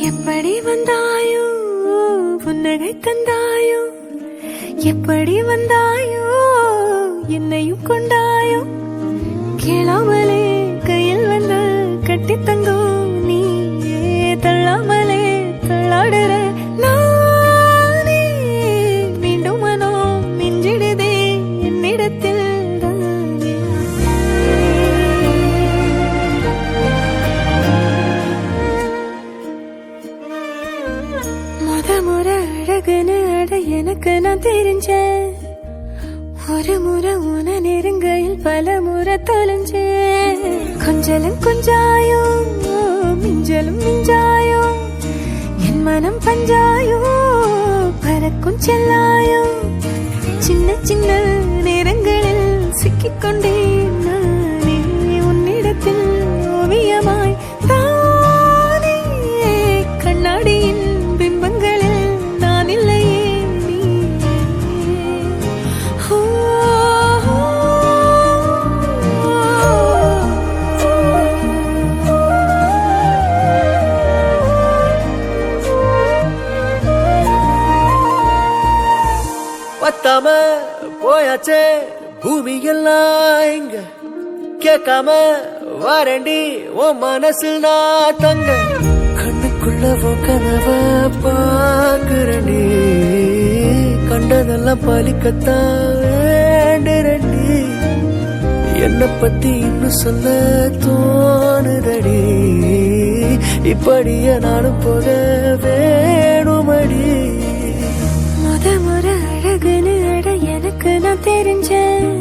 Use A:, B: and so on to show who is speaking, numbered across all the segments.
A: எப்படி வந்தாயோ புன்னகை தந்தாயோ, எப்படி வந்தாயோ என்னையும் கொண்டாயோ, கேளாமலே கையில் வந்து கட்டி தங்கோ நீ தள்ளாமலே தள்ளாடுற நானே, மீண்டும் மனோ மிஞ்சிடுதே என்னிடத்தில். முறை அழகுன்னு அட எனக்கு நான் தெரிஞ்சேன், ஒரு முறை உன நெருங்கையில் பல முறை தொலைஞ்சேன். கொஞ்சலும் கொஞ்சாயோ மிஞ்சலும் மிஞ்சாயோ, என் மனம் பஞ்சாயோ பறக்கும் செல்லாயோ, சின்ன சின்ன நேரங்களில் சிக்கிக்கொண்டேன் நானே உன்னிடத்தில் ஓவியமாய் தானே, கண்ணாடியின் பிம்பங்களில் நான் இல்லையே நீ.
B: பத்தாம போயாச்சே பூமி எல்லாம் இங்க, கேட்காம வாரண்டி உன் மனசில் நான் தங்க, கண்ணுக்குள்ள உன் கனவ பாக்குறண்டி, கண்டதெல்லாம் பலிக்கத்தான் வேண்டுரண்டி, என்னை பத்தி இன்னும் சொல்ல தோணுதடி, இப்படியே நானும் போக வேணுமடி.
A: முறை அழகுன்னு அட எனக்கு நான் தெரிஞ்சேன்,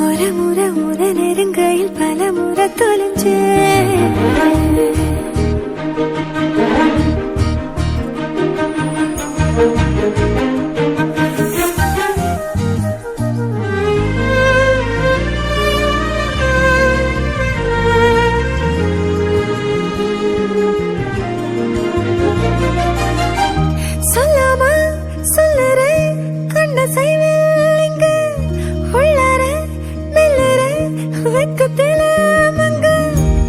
A: ஒரு முறை முத நெருங்கையில் பல முறை தொலைஞ்சேன்.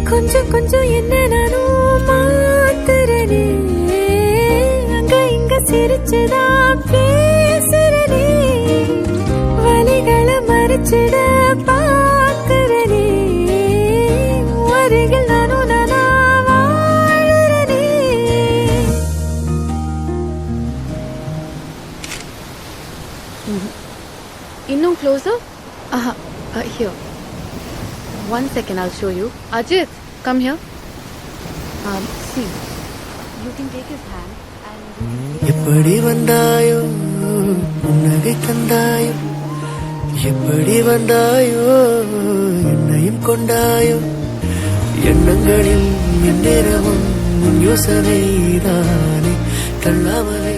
A: கொஞ்சம் கொஞ்சம் என்ன நானும் மாத்துறனே, அங்க இங்க சிரிச்சுதான் பேசுறனே, வலிகளை மறைச்சிட பாக்குறனே, அருகில் நானும் நானா வாழறனே.
C: இன்னும் closer? Here. 1 second, I'll show you. Ajit, come here. See, you can take his hand and...
B: எப்படி வந்தாயோ புன்னகை தந்தாயோ, எப்படி வந்தாயோ என்னையும் கொண்டாயோ, எண்ணங்களில் எந்நேரமும் யோசனை தானே தள்ளாமலே